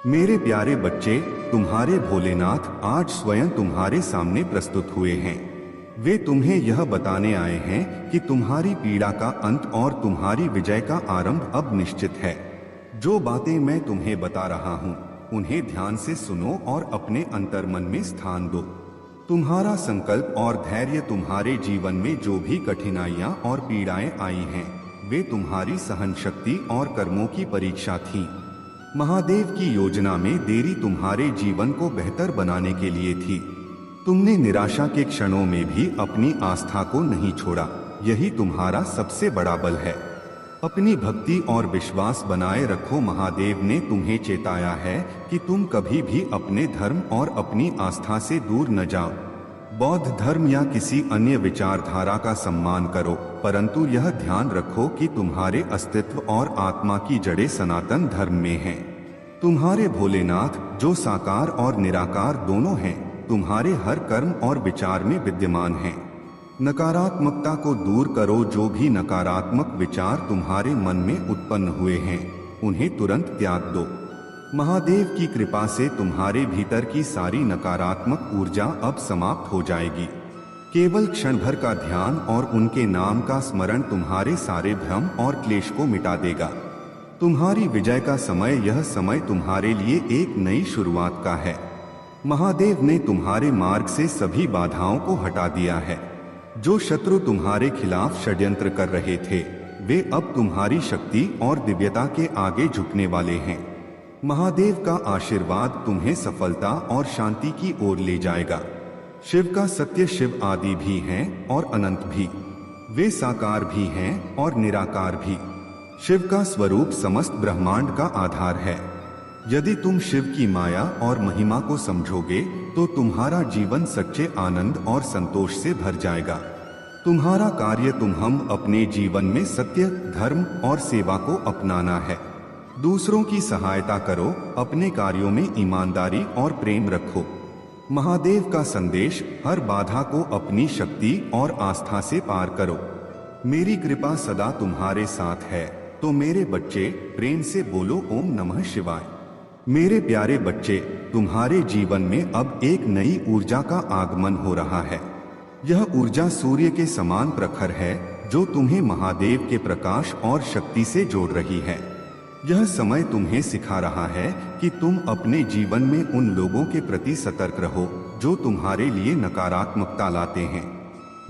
मेरे प्यारे बच्चे, तुम्हारे भोलेनाथ आज स्वयं तुम्हारे सामने प्रस्तुत हुए हैं। वे तुम्हें यह बताने आए हैं कि तुम्हारी पीड़ा का अंत और तुम्हारी विजय का आरंभ अब निश्चित है। जो बातें मैं तुम्हें बता रहा हूँ उन्हें ध्यान से सुनो और अपने अंतर्मन में स्थान दो। तुम्हारा संकल्प और धैर्य तुम्हारे जीवन में जो भी कठिनाइयाँ और पीड़ाएं आई हैं, वे तुम्हारी सहन शक्ति और कर्मों की परीक्षा थी। महादेव की योजना में देरी तुम्हारे जीवन को बेहतर बनाने के लिए थी। तुमने निराशा के क्षणों में भी अपनी आस्था को नहीं छोड़ा। यही तुम्हारा सबसे बड़ा बल है। अपनी भक्ति और विश्वास बनाए रखो। महादेव ने तुम्हें चेताया है कि तुम कभी भी अपने धर्म और अपनी आस्था से दूर न जाओ। बौद्ध धर्म या किसी अन्य विचारधारा का सम्मान करो, परंतु यह ध्यान रखो कि तुम्हारे अस्तित्व और आत्मा की जड़ें सनातन धर्म में हैं। तुम्हारे भोलेनाथ, जो साकार और निराकार दोनों हैं, तुम्हारे हर कर्म और विचार में विद्यमान हैं। नकारात्मकता को दूर करो। जो भी नकारात्मक विचार तुम्हारे मन में उत्पन्न हुए हैं, उन्हें तुरंत त्याग दो। महादेव की कृपा से तुम्हारे भीतर की सारी नकारात्मक ऊर्जा अब समाप्त हो जाएगी। केवल क्षण भर का ध्यान और उनके नाम का स्मरण तुम्हारे सारे भ्रम और क्लेश को मिटा देगा। तुम्हारी विजय का समय, यह समय तुम्हारे लिए एक नई शुरुआत का है। महादेव ने तुम्हारे मार्ग से सभी बाधाओं को हटा दिया है। जो शत्रु तुम्हारे खिलाफ षड्यंत्र कर रहे थे, वे अब तुम्हारी शक्ति और दिव्यता के आगे झुकने वाले हैं। महादेव का आशीर्वाद तुम्हें सफलता और शांति की ओर ले जाएगा। शिव का सत्य शिव आदि भी हैं और अनंत भी। वे साकार भी हैं और निराकार भी। शिव का स्वरूप समस्त ब्रह्मांड का आधार है। यदि तुम शिव की माया और महिमा को समझोगे तो तुम्हारा जीवन सच्चे आनंद और संतोष से भर जाएगा। तुम्हारा कार्य हम अपने जीवन में सत्य, धर्म और सेवा को अपनाना है। दूसरों की सहायता करो। अपने कार्यों में ईमानदारी और प्रेम रखो। महादेव का संदेश, हर बाधा को अपनी शक्ति और आस्था से पार करो। मेरी कृपा सदा तुम्हारे साथ है। तो मेरे बच्चे, प्रेम से बोलो ओम नमः शिवाय। मेरे प्यारे बच्चे, तुम्हारे जीवन में अब एक नई ऊर्जा का आगमन हो रहा है। यह ऊर्जा सूर्य के समान प्रखर है, जो तुम्हें महादेव के प्रकाश और शक्ति से जोड़ रही है। यह समय तुम्हें सिखा रहा है कि तुम अपने जीवन में उन लोगों के प्रति सतर्क रहो जो तुम्हारे लिए नकारात्मकता लाते हैं,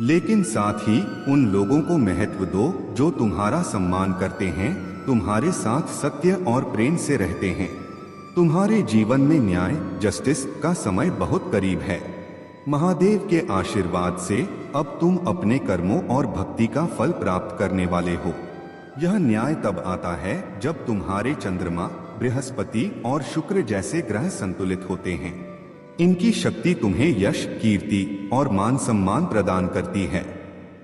लेकिन साथ ही उन लोगों को महत्व दो जो तुम्हारा सम्मान करते हैं, तुम्हारे साथ सत्य और प्रेम से रहते हैं। तुम्हारे जीवन में न्याय, जस्टिस का समय बहुत करीब है। महादेव के आशीर्वाद से अब तुम अपने कर्मों और भक्ति का फल प्राप्त करने वाले हो। यह न्याय तब आता है जब तुम्हारे चंद्रमा, बृहस्पति और शुक्र जैसे ग्रह संतुलित होते हैं। इनकी शक्ति तुम्हें यश, कीर्ति और मान सम्मान प्रदान करती है।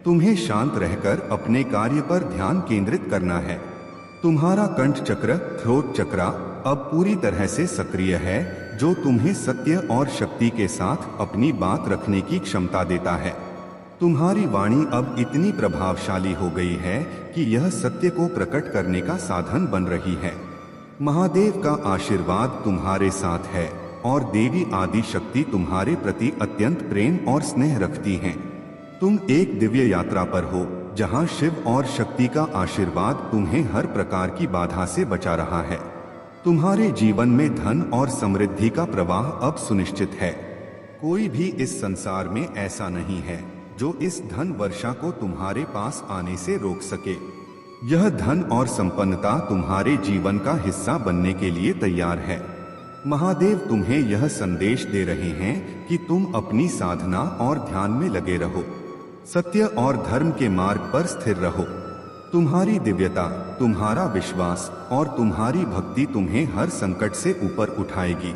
तुम्हें शांत रहकर अपने कार्य पर ध्यान केंद्रित करना है। तुम्हारा कंठ चक्र, थ्रोट चक्र अब पूरी तरह से सक्रिय है, जो तुम्हें सत्य और शक्ति के साथ अपनी बात रखने की क्षमता देता है। तुम्हारी वाणी अब इतनी प्रभावशाली हो गई है कि यह सत्य को प्रकट करने का साधन बन रही है। महादेव का आशीर्वाद तुम्हारे साथ है और देवी आदि शक्ति तुम्हारे प्रति अत्यंत प्रेम और स्नेह रखती हैं। तुम एक दिव्य यात्रा पर हो, जहां शिव और शक्ति का आशीर्वाद तुम्हें हर प्रकार की बाधा से बचा रहा है। तुम्हारे जीवन में धन और समृद्धि का प्रवाह अब सुनिश्चित है। कोई भी इस संसार में ऐसा नहीं है जो इस धन वर्षा को तुम्हारे पास आने से रोक सके। यह धन और संपन्नता तुम्हारे जीवन का हिस्सा बनने के लिए तैयार है। महादेव तुम्हें यह संदेश दे रहे हैं कि तुम अपनी साधना और ध्यान में लगे रहो। सत्य और धर्म के मार्ग पर स्थिर रहो। तुम्हारी दिव्यता, तुम्हारा विश्वास और तुम्हारी भक्ति तुम्हें हर संकट से ऊपर उठाएगी।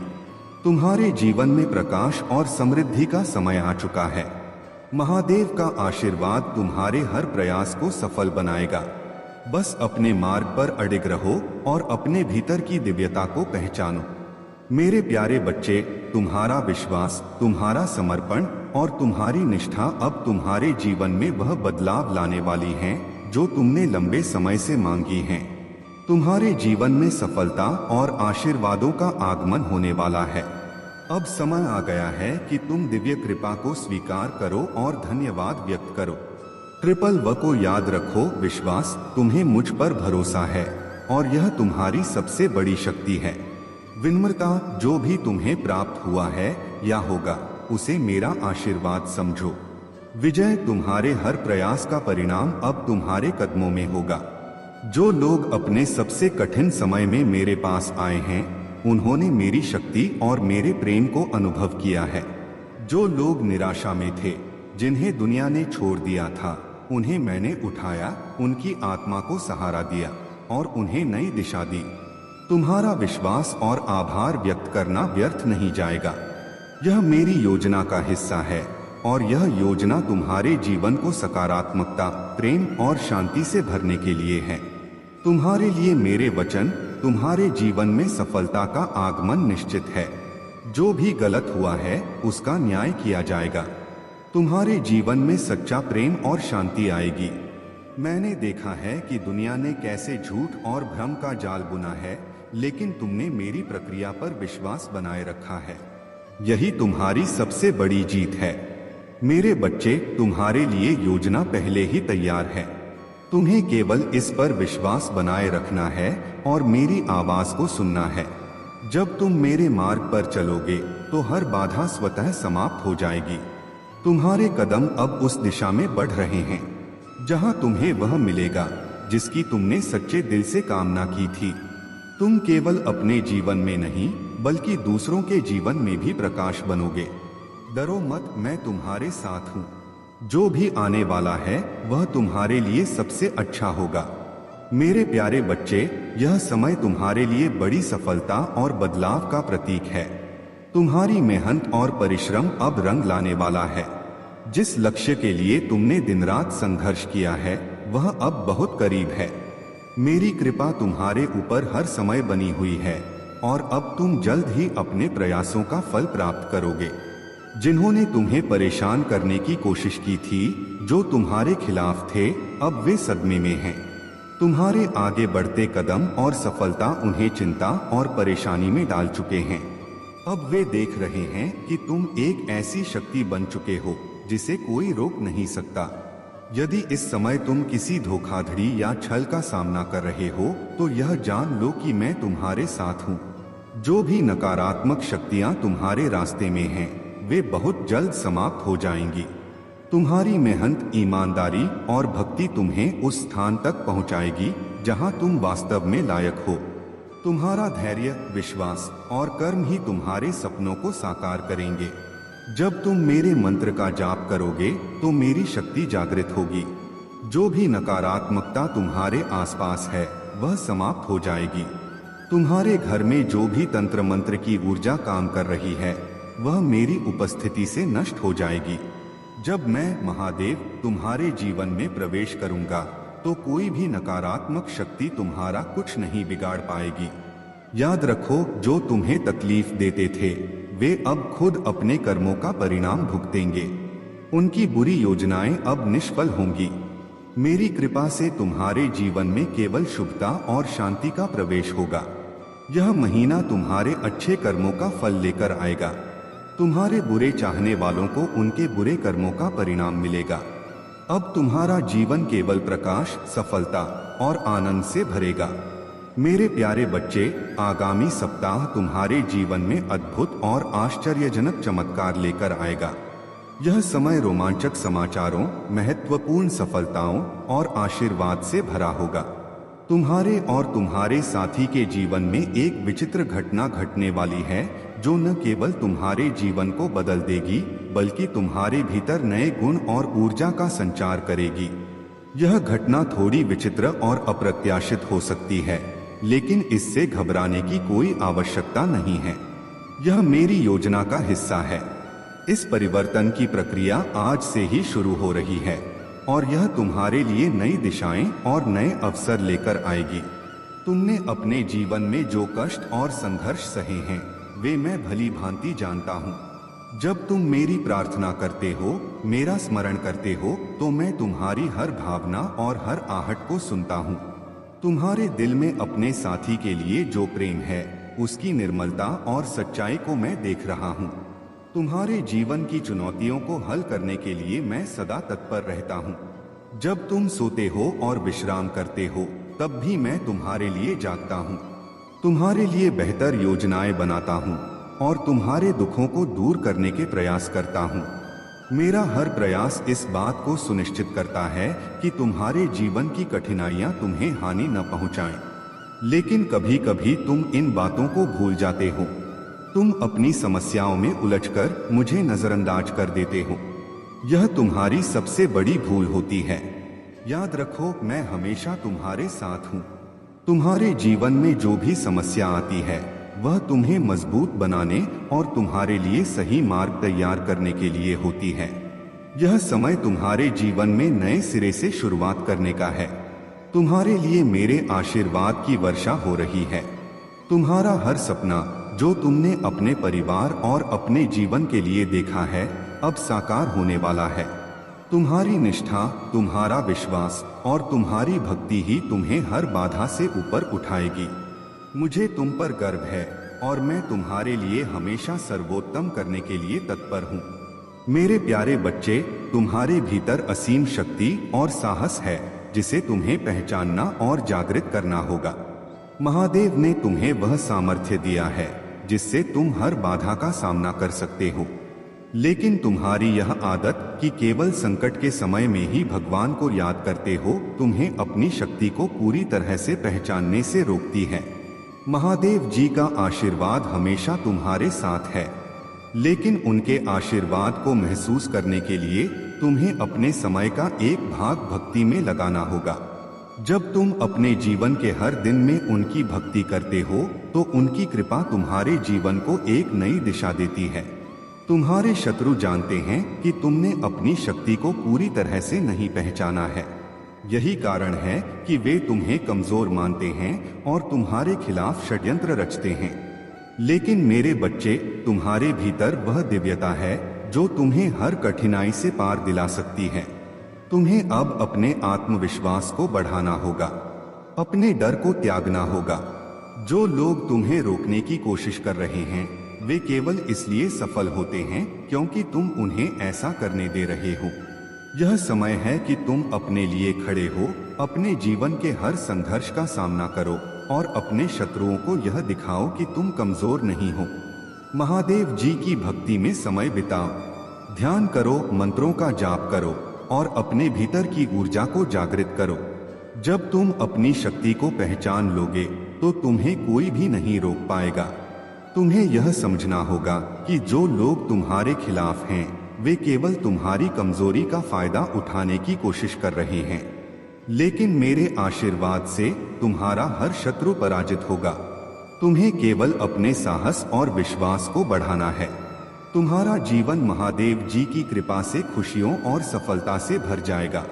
तुम्हारे जीवन में प्रकाश और समृद्धि का समय आ चुका है। महादेव का आशीर्वाद तुम्हारे हर प्रयास को सफल बनाएगा। बस अपने मार्ग पर अडिग रहो और अपने भीतर की दिव्यता को पहचानो। मेरे प्यारे बच्चे, तुम्हारा विश्वास, तुम्हारा समर्पण और तुम्हारी निष्ठा अब तुम्हारे जीवन में वह बदलाव लाने वाली हैं जो तुमने लंबे समय से मांगी हैं। तुम्हारे जीवन में सफलता और आशीर्वादों का आगमन होने वाला है। अब समय आ गया है कि तुम दिव्य कृपा को स्वीकार करो और धन्यवाद व्यक्त करो। ट्रिपल व को याद रखो, विश्वास, तुम्हें मुझ पर भरोसा है और यह तुम्हारी सबसे बड़ी शक्ति है। विनम्रता, जो भी तुम्हें प्राप्त हुआ है या होगा उसे मेरा आशीर्वाद समझो। विजय, तुम्हारे हर प्रयास का परिणाम अब तुम्हारे कदमों में होगा। जो लोग अपने सबसे कठिन समय में मेरे पास आए हैं, उन्होंने मेरी शक्ति और मेरे प्रेम को अनुभव किया है। जो लोग निराशा में थे, जिन्हें दुनिया ने छोड़ दिया था, उन्हें मैंने उठाया, उनकी आत्मा को सहारा दिया और उन्हें नई दिशा दी। तुम्हारा विश्वास और आभार व्यक्त करना व्यर्थ नहीं जाएगा। यह मेरी योजना का हिस्सा है और यह योजना तुम्हारे जीवन को सकारात्मकता, प्रेम और शांति से भरने के लिए है। तुम्हारे लिए मेरे वचन, तुम्हारे जीवन में सफलता का आगमन निश्चित है। जो भी गलत हुआ है उसका न्याय किया जाएगा। तुम्हारे जीवन में सच्चा प्रेम और शांति आएगी। मैंने देखा है कि दुनिया ने कैसे झूठ और भ्रम का जाल बुना है, लेकिन तुमने मेरी प्रक्रिया पर विश्वास बनाए रखा है। यही तुम्हारी सबसे बड़ी जीत है। मेरे बच्चे, तुम्हारे लिए योजना पहले ही तैयार है। तुम्हें केवल इस पर विश्वास बनाए रखना है और मेरी आवाज को सुनना है। जब तुम मेरे मार्ग पर चलोगे तो हर बाधा स्वतः समाप्त हो जाएगी। तुम्हारे कदम अब उस दिशा में बढ़ रहे हैं जहां तुम्हें वह मिलेगा जिसकी तुमने सच्चे दिल से कामना की थी। तुम केवल अपने जीवन में नहीं बल्कि दूसरों के जीवन में भी प्रकाश बनोगे। डरो मत, मैं तुम्हारे साथ हूँ। जो भी आने वाला है वह तुम्हारे लिए सबसे अच्छा होगा। मेरे प्यारे बच्चे, यह समय तुम्हारे लिए बड़ी सफलता और बदलाव का प्रतीक है। तुम्हारी मेहनत और परिश्रम अब रंग लाने वाला है। जिस लक्ष्य के लिए तुमने दिन रात संघर्ष किया है वह अब बहुत करीब है। मेरी कृपा तुम्हारे ऊपर हर समय बनी हुई है और अब तुम जल्द ही अपने प्रयासों का फल प्राप्त करोगे। जिन्होंने तुम्हें परेशान करने की कोशिश की थी, जो तुम्हारे खिलाफ थे, अब वे सदमे में हैं। तुम्हारे आगे बढ़ते कदम और सफलता उन्हें चिंता और परेशानी में डाल चुके हैं। अब वे देख रहे हैं कि तुम एक ऐसी शक्ति बन चुके हो जिसे कोई रोक नहीं सकता। यदि इस समय तुम किसी धोखाधड़ी या छल का सामना कर रहे हो तो यह जान लो कि मैं तुम्हारे साथ हूँ। जो भी नकारात्मक शक्तियाँ तुम्हारे रास्ते में हैं, वे बहुत जल्द समाप्त हो जाएंगी। तुम्हारी मेहनत, ईमानदारी और भक्ति तुम्हें उस स्थान तक पहुंचाएगी जहां तुम वास्तव में लायक हो। तुम्हारा धैर्य, विश्वास और कर्म ही तुम्हारे सपनों को साकार करेंगे। जब तुम मेरे मंत्र का जाप करोगे तो मेरी शक्ति जागृत होगी। जो भी नकारात्मकता तुम्हारे आसपास है वह समाप्त हो जाएगी। तुम्हारे घर में जो भी तंत्र मंत्र की ऊर्जा काम कर रही है वह मेरी उपस्थिति से नष्ट हो जाएगी। जब मैं, महादेव, तुम्हारे जीवन में प्रवेश करूंगा तो कोई भी नकारात्मक शक्ति तुम्हारा कुछ नहीं बिगाड़ पाएगी। याद रखो, जो तुम्हें तकलीफ देते थे वे अब खुद अपने कर्मों का परिणाम भुगतेंगे। उनकी बुरी योजनाएं अब निष्फल होंगी। मेरी कृपा से तुम्हारे जीवन में केवल शुभता और शांति का प्रवेश होगा। यह महीना तुम्हारे अच्छे कर्मों का फल लेकर आएगा। तुम्हारे बुरे चाहने वालों को उनके बुरे कर्मों का परिणाम मिलेगा। अब तुम्हारा जीवन केवल प्रकाश, सफलता और आनंद से भरेगा। मेरे प्यारे बच्चे, आगामी सप्ताह तुम्हारे जीवन में अद्भुत और आश्चर्यजनक चमत्कार लेकर आएगा। यह समय रोमांचक समाचारों, महत्वपूर्ण सफलताओं और आशीर्वाद से भरा होगा। तुम्हारे और तुम्हारे साथी के जीवन में एक विचित्र घटना घटने वाली है जो न केवल तुम्हारे जीवन को बदल देगी बल्कि तुम्हारे भीतर नए गुण और ऊर्जा का संचार करेगी। यह घटना थोड़ी विचित्र और अप्रत्याशित हो सकती है, लेकिन इससे घबराने की कोई आवश्यकता नहीं है। यह मेरी योजना का हिस्सा है। इस परिवर्तन की प्रक्रिया आज से ही शुरू हो रही है और यह तुम्हारे लिए नई दिशाएं और नए अवसर लेकर आएगी। तुमने अपने जीवन में जो कष्ट और संघर्ष सहे हैं वे मैं भली भांति जानता हूँ। जब तुम मेरी प्रार्थना करते हो, मेरा स्मरण करते हो, तो मैं तुम्हारी हर भावना और हर आहट को सुनता हूँ। तुम्हारे दिल में अपने साथी के लिए जो प्रेम है, उसकी निर्मलता और सच्चाई को मैं देख रहा हूँ। तुम्हारे जीवन की चुनौतियों को हल करने के लिए मैं सदा तत्पर रहता हूँ। जब तुम सोते हो और विश्राम करते हो, तब भी मैं तुम्हारे लिए जागता हूँ। तुम्हारे लिए बेहतर योजनाएं बनाता हूँ और तुम्हारे दुखों को दूर करने के प्रयास करता हूँ। मेरा हर प्रयास इस बात को सुनिश्चित करता है कि तुम्हारे जीवन की कठिनाइयां तुम्हें हानि न पहुंचाएं। लेकिन कभी कभी तुम इन बातों को भूल जाते हो। तुम अपनी समस्याओं में उलझकर मुझे नजरअंदाज कर देते हो। यह तुम्हारी सबसे बड़ी भूल होती है। याद रखो, मैं हमेशा तुम्हारे साथ हूँ। तुम्हारे जीवन में जो भी समस्या आती है, वह तुम्हें मजबूत बनाने और तुम्हारे लिए सही मार्ग तैयार करने के लिए होती है। यह समय तुम्हारे जीवन में नए सिरे से शुरुआत करने का है। तुम्हारे लिए मेरे आशीर्वाद की वर्षा हो रही है। तुम्हारा हर सपना जो तुमने अपने परिवार और अपने जीवन के लिए देखा है, अब साकार होने वाला है। तुम्हारी निष्ठा, तुम्हारा विश्वास और तुम्हारी भक्ति ही तुम्हें हर बाधा से ऊपर उठाएगी। मुझे तुम पर गर्व है और मैं तुम्हारे लिए हमेशा सर्वोत्तम करने के लिए तत्पर हूँ। मेरे प्यारे बच्चे, तुम्हारे भीतर असीम शक्ति और साहस है, जिसे तुम्हें पहचानना और जागृत करना होगा। महादेव ने तुम्हें वह सामर्थ्य दिया है जिससे तुम हर बाधा का सामना कर सकते हो। लेकिन तुम्हारी यह आदत कि केवल संकट के समय में ही भगवान को याद करते हो, तुम्हें अपनी शक्ति को पूरी तरह से पहचानने से रोकती है। महादेव जी का आशीर्वाद हमेशा तुम्हारे साथ है, लेकिन उनके आशीर्वाद को महसूस करने के लिए तुम्हें अपने समय का एक भाग भक्ति में लगाना होगा। जब तुम अपने जीवन के हर दिन में उनकी भक्ति करते हो, तो उनकी कृपा तुम्हारे जीवन को एक नई दिशा देती है। तुम्हारे शत्रु जानते हैं कि तुमने अपनी शक्ति को पूरी तरह से नहीं पहचाना है। यही कारण है कि वे तुम्हें कमजोर मानते हैं और तुम्हारे खिलाफ षड्यंत्र रचते हैं। लेकिन मेरे बच्चे, तुम्हारे भीतर वह दिव्यता है जो तुम्हें हर कठिनाई से पार दिला सकती है। तुम्हें अब अपने आत्मविश्वास को बढ़ाना होगा, अपने डर को त्यागना होगा। जो लोग तुम्हें रोकने की कोशिश कर रहे हैं, वे केवल इसलिए सफल होते हैं क्योंकि तुम उन्हें ऐसा करने दे रहे हो। यह समय है कि तुम अपने लिए खड़े हो, अपने जीवन के हर संघर्ष का सामना करो और अपने शत्रुओं को यह दिखाओ कि तुम कमजोर नहीं हो। महादेव जी की भक्ति में समय बिताओ, ध्यान करो, मंत्रों का जाप करो और अपने भीतर की ऊर्जा को जागृत करो। जब तुम अपनी शक्ति को पहचान लोगे, तो तुम्हें कोई भी नहीं रोक पाएगा। तुम्हें यह समझना होगा कि जो लोग तुम्हारे खिलाफ हैं, वे केवल तुम्हारी कमजोरी का फायदा उठाने की कोशिश कर रहे हैं। लेकिन मेरे आशीर्वाद से तुम्हारा हर शत्रु पराजित होगा। तुम्हें केवल अपने साहस और विश्वास को बढ़ाना है। तुम्हारा जीवन महादेव जी की कृपा से खुशियों और सफलता से भर जाएगा।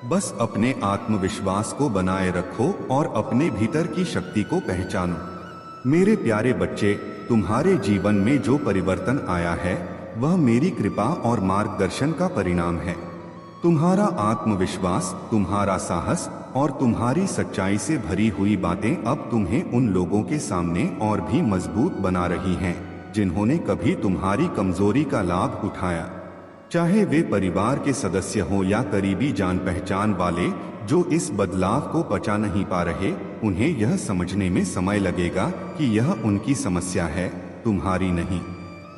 बस अपने आत्मविश्वास को बनाए रखो और अपने भीतर की शक्ति को पहचानो। मेरे प्यारे बच्चे, तुम्हारे जीवन में जो परिवर्तन आया है, वह मेरी कृपा और मार्गदर्शन का परिणाम है। तुम्हारा आत्मविश्वास, तुम्हारा साहस और तुम्हारी सच्चाई से भरी हुई बातें अब तुम्हें उन लोगों के सामने और भी मजबूत बना रही हैं, जिन्होंने कभी तुम्हारी कमजोरी का लाभ उठाया। चाहे वे परिवार के सदस्य हों या करीबी जान पहचान वाले जो इस बदलाव को पचा नहीं पा रहे, उन्हें यह समझने में समय लगेगा कि यह उनकी समस्या है, तुम्हारी नहीं।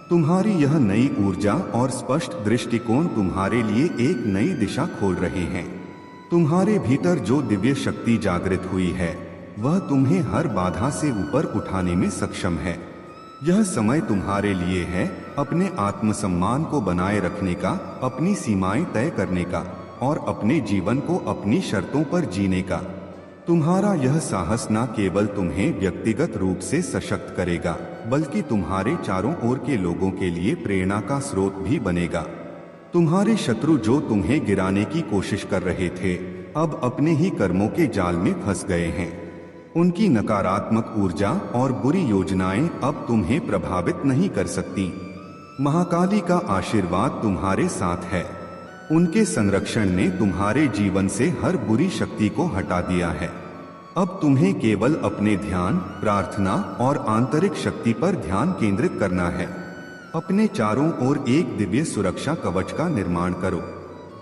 तुम्हारी यह नई ऊर्जा और स्पष्ट दृष्टिकोण तुम्हारे लिए एक नई दिशा खोल रहे हैं। तुम्हारे भीतर जो दिव्य शक्ति जागृत हुई है, वह तुम्हें हर बाधा से ऊपर उठाने में सक्षम है। यह समय तुम्हारे लिए है अपने आत्मसम्मान को बनाए रखने का, अपनी सीमाएं तय करने का और अपने जीवन को अपनी शर्तों पर जीने का। तुम्हारा यह साहस न केवल तुम्हें व्यक्तिगत रूप से सशक्त करेगा, बल्कि तुम्हारे चारों ओर के लोगों के लिए प्रेरणा का स्रोत भी बनेगा। तुम्हारे शत्रु जो तुम्हें गिराने की कोशिश कर रहे थे, अब अपने ही कर्मों के जाल में फंस गए हैं। उनकी नकारात्मक ऊर्जा और बुरी योजनाएं अब तुम्हें प्रभावित नहीं कर सकती। महाकाली का आशीर्वाद तुम्हारे साथ है। उनके संरक्षण ने तुम्हारे जीवन से हर बुरी शक्ति को हटा दिया है। अब तुम्हें केवल अपने ध्यान, प्रार्थना और आंतरिक शक्ति पर ध्यान केंद्रित करना है। अपने चारों ओर एक दिव्य सुरक्षा कवच का निर्माण करो।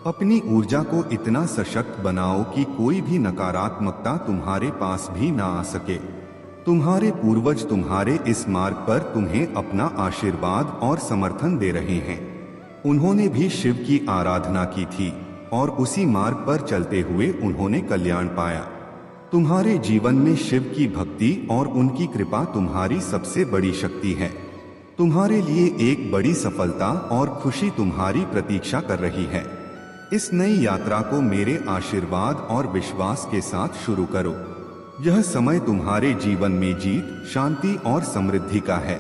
अपनी ऊर्जा को इतना सशक्त बनाओ कि कोई भी नकारात्मकता तुम्हारे पास भी ना आ सके। तुम्हारे पूर्वज तुम्हारे इस मार्ग पर तुम्हें अपना आशीर्वाद और समर्थन दे रहे हैं। उन्होंने भी शिव की आराधना की थी और उसी मार्ग पर चलते हुए उन्होंने कल्याण पाया। तुम्हारे जीवन में शिव की भक्ति और उनकी कृपा तुम्हारी सबसे बड़ी शक्ति है। तुम्हारे लिए एक बड़ी सफलता और खुशी तुम्हारी प्रतीक्षा कर रही है। इस नई यात्रा को मेरे आशीर्वाद और विश्वास के साथ शुरू करो। यह समय तुम्हारे जीवन में जीत, शांति और समृद्धि का है।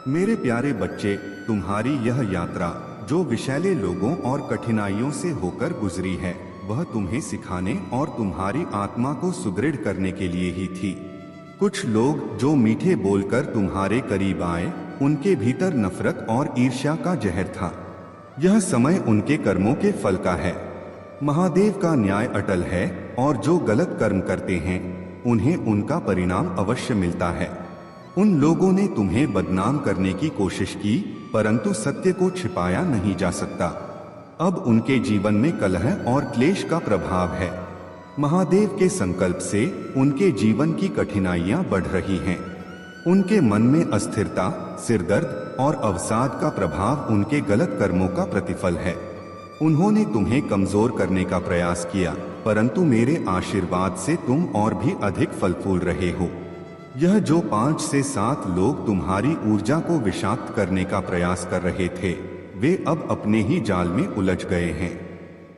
मेरे प्यारे बच्चे, तुम्हारी यह यात्रा जो विषैले लोगों और कठिनाइयों से होकर गुजरी है, वह तुम्हें सिखाने और तुम्हारी आत्मा को सुदृढ़ करने के लिए ही थी। कुछ लोग जो मीठे बोलकर तुम्हारे करीब आए, उनके भीतर नफरत और ईर्ष्या का जहर था। यह समय उनके कर्मों के फल का है। महादेव का न्याय अटल है और जो गलत कर्म करते हैं उन्हें उनका परिणाम अवश्य मिलता है। उन लोगों ने तुम्हें बदनाम करने की कोशिश की, परंतु सत्य को छिपाया नहीं जा सकता। अब उनके जीवन में कलह और क्लेश का प्रभाव है। महादेव के संकल्प से उनके जीवन की कठिनाइयां बढ़ रही हैं। उनके मन में अस्थिरता, सिरदर्द और अवसाद का प्रभाव उनके गलत कर्मों का प्रतिफल है। उन्होंने तुम्हें कमजोर करने का प्रयास किया, परंतु मेरे आशीर्वाद से तुम और भी अधिक फल फूल रहे हो। यह जो 5 से 7 लोग तुम्हारी ऊर्जा को विषाक्त करने का प्रयास कर रहे थे, वे अब अपने ही जाल में उलझ गए हैं।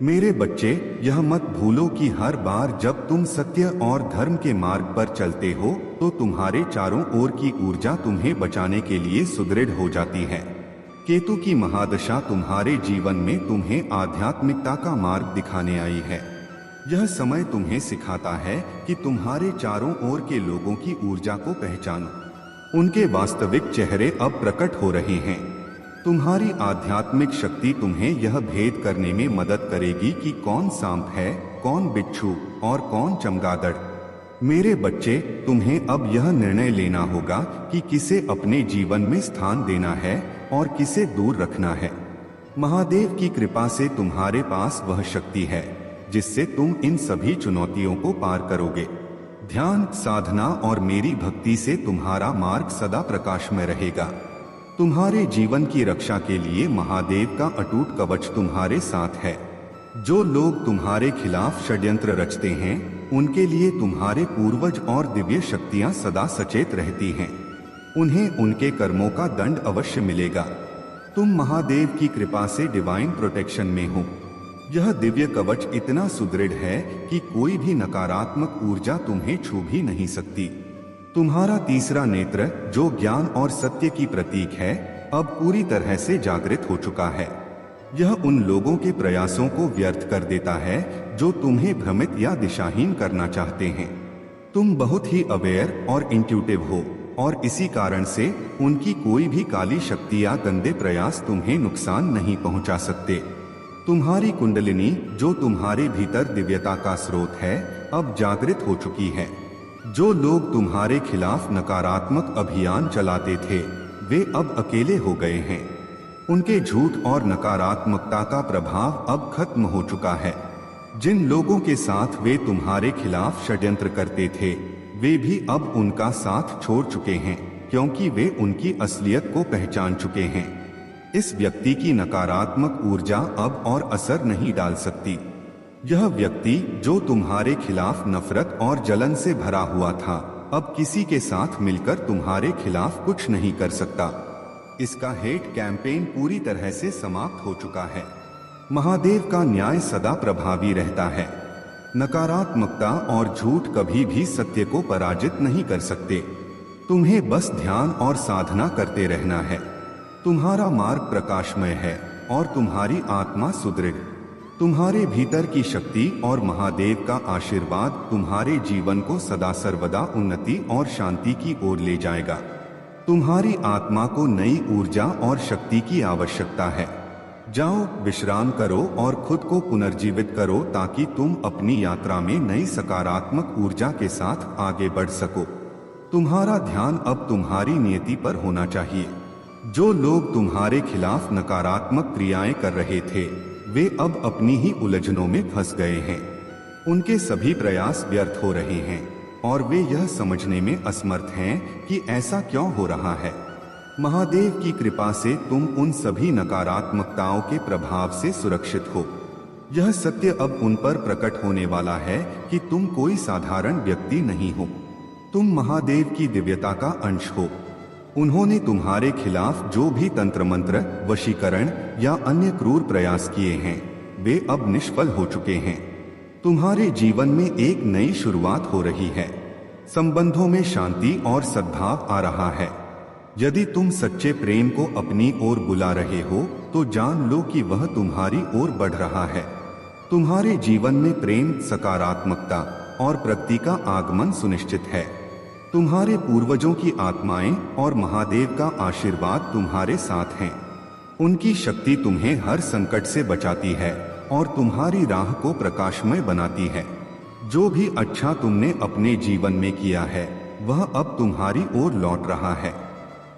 मेरे बच्चे, यह मत भूलो कि हर बार जब तुम सत्य और धर्म के मार्ग पर चलते हो तो तुम्हारे चारों ओर की ऊर्जा तुम्हें बचाने के लिए सुदृढ़ हो जाती है। केतु की महादशा तुम्हारे जीवन में तुम्हें आध्यात्मिकता का मार्ग दिखाने आई है। यह समय तुम्हें सिखाता है कि तुम्हारे चारों ओर के लोगों की ऊर्जा को पहचानो। उनके वास्तविक चेहरे अब प्रकट हो रहे हैं। तुम्हारी आध्यात्मिक शक्ति तुम्हें यह भेद करने में मदद करेगी कि कौन सांप है, कौन बिच्छू और कौन चमगादड़। मेरे बच्चे, तुम्हें अब यह निर्णय लेना होगा कि किसे अपने जीवन में स्थान देना है और किसे दूर रखना है। महादेव की कृपा से तुम्हारे पास वह शक्ति है जिससे तुम इन सभी चुनौतियों को पार करोगे। ध्यान, साधना और मेरी भक्ति से तुम्हारा मार्ग सदा प्रकाश में रहेगा। तुम्हारे जीवन की रक्षा के लिए महादेव का अटूट कवच तुम्हारे साथ है। जो लोग तुम्हारे खिलाफ षड्यंत्र रचते हैं, उनके लिए तुम्हारे पूर्वज और दिव्य शक्तियां सदा सचेत रहती हैं। उन्हें उनके कर्मों का दंड अवश्य मिलेगा। तुम महादेव की कृपा से डिवाइन प्रोटेक्शन में हो। यह दिव्य कवच इतना सुदृढ़ है कि कोई भी नकारात्मक ऊर्जा तुम्हें छू भी नहीं सकती। तुम्हारा तीसरा नेत्र, जो ज्ञान और सत्य की प्रतीक है, अब पूरी तरह से जागृत हो चुका है। यह उन लोगों के प्रयासों को व्यर्थ कर देता है जो तुम्हें भ्रमित या दिशाहीन करना चाहते हैं। तुम बहुत ही अवेयर और इंट्यूटिव हो और इसी कारण से उनकी कोई भी काली शक्ति या गंदे प्रयास तुम्हें नुकसान नहीं पहुंचा सकते। तुम्हारी कुंडलिनी, जो तुम्हारे भीतर दिव्यता का स्रोत है, अब जागृत हो चुकी है। जो लोग तुम्हारे खिलाफ नकारात्मक अभियान चलाते थे, वे अब अकेले हो गए हैं। उनके झूठ और नकारात्मकता का प्रभाव अब खत्म हो चुका है। जिन लोगों के साथ वे तुम्हारे खिलाफ षड्यंत्र करते थे, वे भी अब उनका साथ छोड़ चुके हैं, क्योंकि वे उनकी असलियत को पहचान चुके हैं। इस व्यक्ति की नकारात्मक ऊर्जा अब और असर नहीं डाल सकती। यह व्यक्ति जो तुम्हारे खिलाफ नफरत और जलन से भरा हुआ था, अब किसी के साथ मिलकर तुम्हारे खिलाफ कुछ नहीं कर सकता। इसका हेट कैंपेन पूरी तरह से समाप्त हो चुका है। महादेव का न्याय सदा प्रभावी रहता है। नकारात्मकता और झूठ कभी भी सत्य को पराजित नहीं कर सकते। तुम्हें बस ध्यान और साधना करते रहना है। तुम्हारा मार्ग प्रकाशमय है और तुम्हारी आत्मा सुदृढ़। तुम्हारे भीतर की शक्ति और महादेव का आशीर्वाद तुम्हारे जीवन को सदा सर्वदा उन्नति और शांति की ओर ले जाएगा। तुम्हारी आत्मा को नई ऊर्जा और शक्ति की आवश्यकता है। जाओ, विश्राम करो और खुद को पुनर्जीवित करो ताकि तुम अपनी यात्रा में नई सकारात्मक ऊर्जा के साथ आगे बढ़ सको। तुम्हारा ध्यान अब तुम्हारी नियति पर होना चाहिए। जो लोग तुम्हारे खिलाफ नकारात्मक क्रियाएं कर रहे थे, वे अब अपनी ही उलझनों में फंस गए हैं। उनके सभी प्रयास व्यर्थ हो रहे हैं और वे यह समझने में असमर्थ हैं कि ऐसा क्यों हो रहा है। महादेव की कृपा से तुम उन सभी नकारात्मकताओं के प्रभाव से सुरक्षित हो। यह सत्य अब उन पर प्रकट होने वाला है कि तुम कोई साधारण व्यक्ति नहीं हो, तुम महादेव की दिव्यता का अंश हो। उन्होंने तुम्हारे खिलाफ जो भी तंत्र मंत्र, वशीकरण या अन्य क्रूर प्रयास किए हैं, वे अब निष्फल हो चुके हैं। तुम्हारे जीवन में एक नई शुरुआत हो रही है। संबंधों में शांति और सद्भाव आ रहा है। यदि तुम सच्चे प्रेम को अपनी ओर बुला रहे हो तो जान लो कि वह तुम्हारी ओर बढ़ रहा है। तुम्हारे जीवन में प्रेम, सकारात्मकता और प्रगति का आगमन सुनिश्चित है। तुम्हारे पूर्वजों की आत्माएं और महादेव का आशीर्वाद तुम्हारे साथ हैं। उनकी शक्ति तुम्हें हर संकट से बचाती है और तुम्हारी राह को प्रकाशमय बनाती है। जो भी अच्छा तुमने अपने जीवन में किया है, वह अब तुम्हारी ओर लौट रहा है।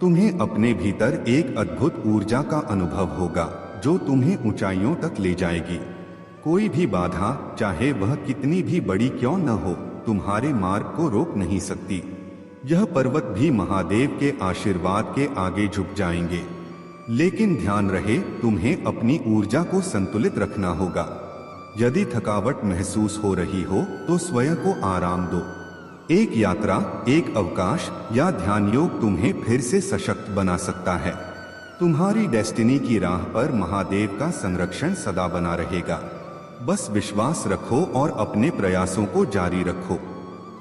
तुम्हें अपने भीतर एक अद्भुत ऊर्जा का अनुभव होगा जो तुम्हें ऊंचाइयों तक ले जाएगी। कोई भी बाधा, चाहे वह कितनी भी बड़ी क्यों न हो, तुम्हारे मार्ग को रोक नहीं सकती। यह पर्वत भी महादेव के आशीर्वाद के आगे झुक जाएंगे। लेकिन ध्यान रहे, तुम्हें अपनी ऊर्जा को संतुलित रखना होगा। यदि थकावट महसूस हो रही हो तो स्वयं को आराम दो। एक यात्रा, एक अवकाश या ध्यान योग तुम्हें फिर से सशक्त बना सकता है। तुम्हारी डेस्टिनी की राह पर महादेव का संरक्षण सदा बना रहेगा। बस विश्वास रखो और अपने प्रयासों को जारी रखो।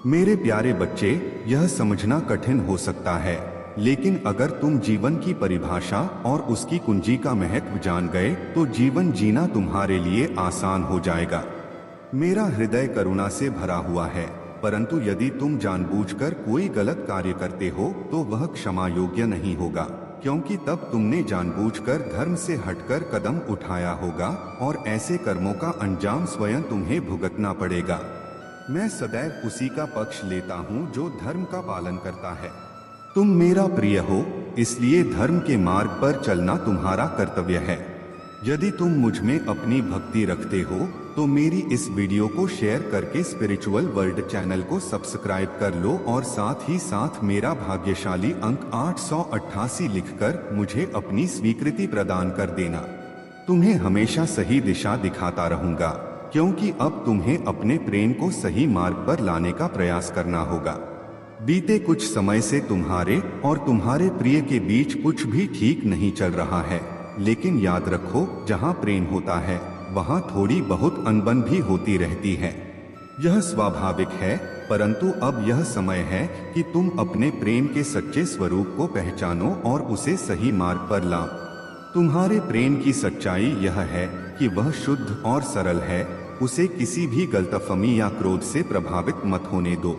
मेरे प्यारे बच्चे, यह समझना कठिन हो सकता है, लेकिन अगर तुम जीवन की परिभाषा और उसकी कुंजी का महत्व जान गए तो जीवन जीना तुम्हारे लिए आसान हो जाएगा। मेरा हृदय करुणा से भरा हुआ है, परंतु यदि तुम जानबूझकर कोई गलत कार्य करते हो तो वह क्षमा योग्य नहीं होगा, क्योंकि तब तुमने जानबूझकर धर्म से हटकर कदम उठाया होगा और ऐसे कर्मों का अंजाम स्वयं तुम्हें भुगतना पड़ेगा। मैं सदैव उसी का पक्ष लेता हूँ जो धर्म का पालन करता है। तुम मेरा प्रिय हो, इसलिए धर्म के मार्ग पर चलना तुम्हारा कर्तव्य है। यदि तुम मुझ में अपनी भक्ति रखते हो तो मेरी इस वीडियो को शेयर करके स्पिरिचुअल वर्ल्ड चैनल को सब्सक्राइब कर लो और साथ ही साथ मेरा भाग्यशाली अंक 888 लिखकर मुझे अपनी स्वीकृति प्रदान कर देना। तुम्हें हमेशा सही दिशा दिखाता रहूंगा, क्योंकि अब तुम्हें अपने प्रेम को सही मार्ग पर लाने का प्रयास करना होगा। बीते कुछ समय से तुम्हारे और तुम्हारे प्रिय के बीच कुछ भी ठीक नहीं चल रहा है, लेकिन याद रखो, जहाँ प्रेम होता है वहाँ थोड़ी बहुत अनबन भी होती रहती है। यह स्वाभाविक है, परंतु अब यह समय है कि तुम अपने प्रेम के सच्चे स्वरूप को पहचानो और उसे सही मार्ग पर लाओ। तुम्हारे प्रेम की सच्चाई यह है कि वह शुद्ध और सरल है। उसे किसी भी गलतफहमी या क्रोध से प्रभावित मत होने दो।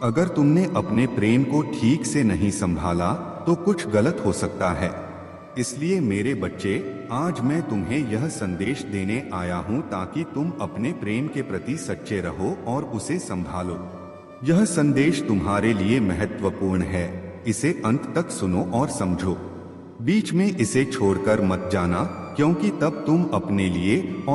अगर तुमने अपने प्रेम को ठीक से नहीं संभाला तो कुछ गलत हो सकता है। इसलिए मेरे बच्चे, आज मैं तुम्हें यह संदेश देने आया हूँ ताकि तुम अपने प्रेम के प्रति सच्चे रहो और उसे संभालो। यह संदेश तुम्हारे लिए महत्वपूर्ण है। इसे अंत तक सुनो और समझो। बीच में इसे छोड़कर मत जाना, क्योंकि तब तुम अपने लिए और